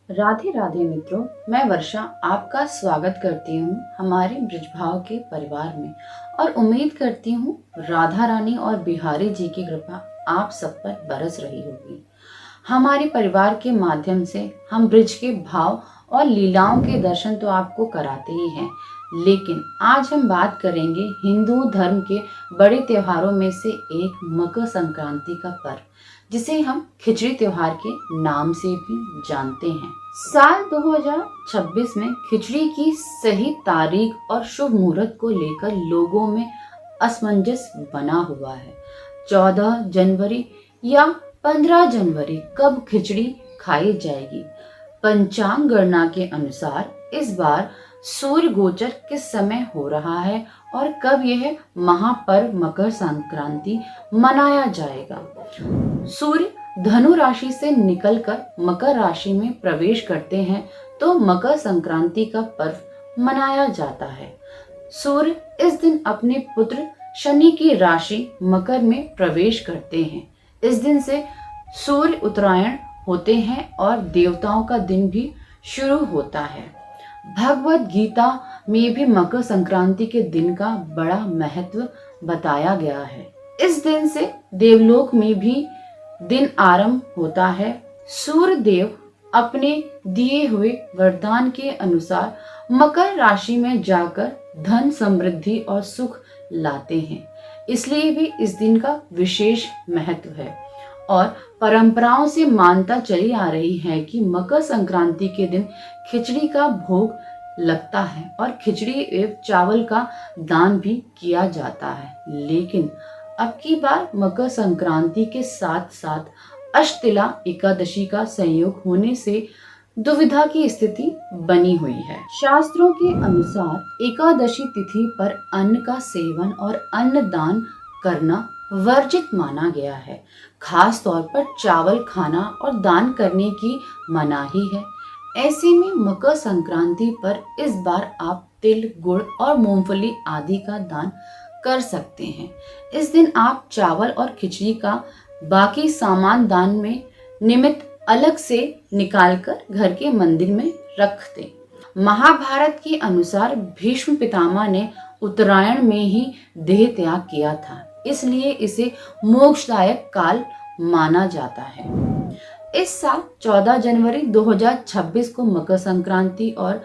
राधे राधे मित्रों, मैं वर्षा आपका स्वागत करती हूँ हमारे ब्रजभाव के परिवार में और उम्मीद करती हूँ राधा रानी और बिहारी जी की कृपा आप सब पर बरस रही होगी। हमारे परिवार के माध्यम से हम ब्रज के भाव और लीलाओं के दर्शन तो आपको कराते ही हैं, लेकिन आज हम बात करेंगे हिंदू धर्म के बड़े त्योहारों में से एक मकर संक्रांति का पर्व, जिसे हम खिचड़ी त्योहार के नाम से भी जानते हैं। साल 2026 में खिचड़ी की सही तारीख और शुभ मुहूर्त को लेकर लोगों में असमंजस बना हुआ है। 14 जनवरी या 15 जनवरी कब खिचड़ी खाई जाएगी? पंचांग गणना के अनुसार इस बार सूर्य गोचर किस समय हो रहा है और कब यह महापर्व मकर संक्रांति मनाया जाएगा? सूर्य धनु राशि से निकलकर मकर राशि में प्रवेश करते हैं तो मकर संक्रांति का पर्व मनाया जाता है। सूर्य इस दिन अपने पुत्र शनि की राशि मकर में प्रवेश करते हैं। इस दिन से सूर्य उत्तरायण होते हैं और देवताओं का दिन भी शुरू होता है। भगवत गीता में भी मकर संक्रांति के दिन का बड़ा महत्व बताया गया है। इस दिन से देवलोक में भी दिन आरंभ होता है। सूर्य देव अपने दिए हुए वरदान के अनुसार मकर राशि में जाकर धन, समृद्धि और सुख लाते हैं, इसलिए भी इस दिन का विशेष महत्व है। और परंपराओं से मान्यता चली आ रही है कि मकर संक्रांति के दिन खिचड़ी का भोग लगता है और खिचड़ी एवं चावल का दान भी किया जाता है। लेकिन अब की बार मकर संक्रांति के साथ साथ अष्टतिला एकादशी का संयोग होने से दुविधा की स्थिति बनी हुई है। शास्त्रों के अनुसार एकादशी तिथि पर अन्न का सेवन और अन्न दान करना वर्जित माना गया है। खास तौर पर चावल खाना और दान करने की मनाही है। ऐसे में मकर संक्रांति पर इस बार आप तिल, गुड़ और मूंगफली आदि का दान कर सकते हैं। इस दिन आप चावल और खिचड़ी का बाकी सामान दान में निमित्त अलग से निकालकर घर के मंदिर में रख दें। महाभारत के अनुसार भीष्म पितामह ने उत्तरायण में ही देह त्याग किया था, इसलिए इसे मोक्षदायक काल माना जाता है। इस साल 14 जनवरी 2026 को मकर संक्रांति और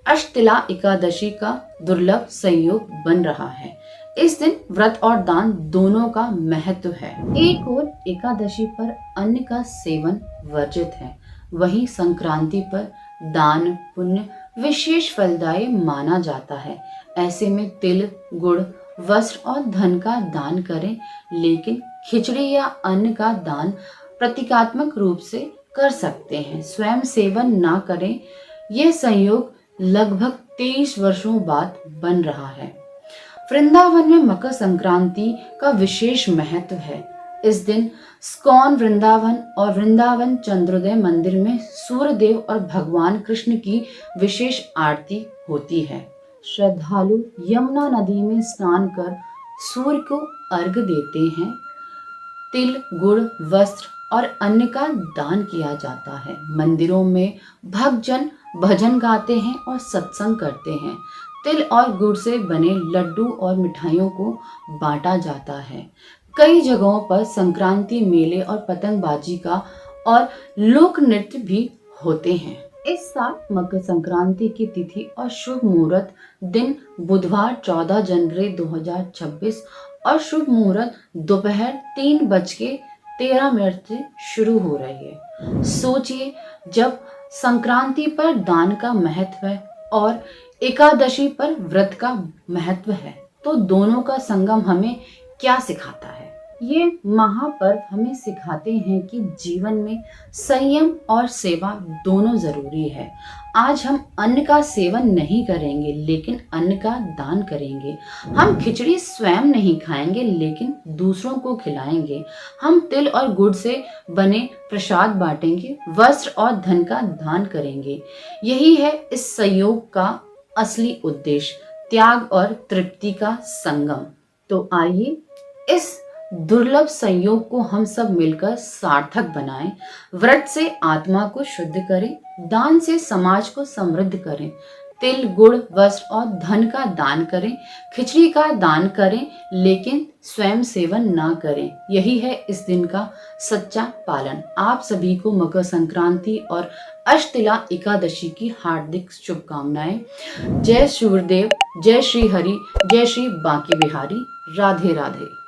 अष्टतिला एकादशी का दुर्लभ संयोग बन रहा है। इस दिन व्रत और दान दोनों का महत्व है। एक ओर एकादशी पर अन्न का सेवन वर्जित है, वहीं संक्रांति पर दान पुण्य विशेष फलदायी माना जाता है। ऐसे में तिल, गुड़, वस्त्र और धन का दान करें, लेकिन खिचड़ी या अन्न का दान प्रतीकात्मक रूप से कर सकते हैं, स्वयं सेवन ना करें। यह संयोग लगभग 23 वर्षों बाद बन रहा है। वृंदावन में मकर संक्रांति का विशेष महत्व है। इस दिन स्कॉन वृंदावन और वृंदावन चंद्रोदय मंदिर में सूर्यदेव और भगवान कृष्ण की विशेष आरती होती है। श्रद्धालु यमुना नदी में स्नान कर सूर्य को अर्घ देते हैं। तिल, गुड़, वस्त्र और अन्न का दान किया जाता है। मंदिरों में भक्तजन भजन गाते हैं और सत्संग करते हैं। तिल और गुड़ से बने लड्डू और मिठाइयों को बांटा जाता है। कई जगहों पर संक्रांति मेले और पतंगबाजी का और लोक नृत्य भी होते हैं। इस साल मकर संक्रांति की तिथि और शुभ मुहूर्त दिन बुधवार 14 जनवरी 2026 और शुभ मुहूर्त दोपहर 3:13 से शुरू हो रही है। सोचिए, जब संक्रांति पर दान का महत्व है और एकादशी पर व्रत का महत्व है, तो दोनों का संगम हमें क्या सिखाता है? ये महापर्व हमें सिखाते हैं कि जीवन में संयम और सेवा दोनों जरूरी है। आज हम अन्न का सेवन नहीं करेंगे, लेकिन अन्न का दान करेंगे। हम खिचड़ी स्वयं नहीं खाएंगे, लेकिन दूसरों को खिलाएंगे। हम तिल और गुड़ से बने प्रसाद बांटेंगे, वस्त्र और धन का दान करेंगे। यही है इस संयोग का असली उद्देश्य, त्याग और तृप्ति का संगम। तो आइए इस दुर्लभ संयोग को हम सब मिलकर सार्थक बनाएं। व्रत से आत्मा को शुद्ध करें, दान से समाज को समृद्ध करें। तिल, गुड़, वस्त्र और धन का दान करें। खिचड़ी का दान करें, लेकिन स्वयं सेवन ना करें। यही है इस दिन का सच्चा पालन। आप सभी को मकर संक्रांति और अष्टतिला एकादशी की हार्दिक शुभकामनाएं। जय सूर्यदेव, जय श्री हरि, जय श्री बांके बिहारी। राधे राधे।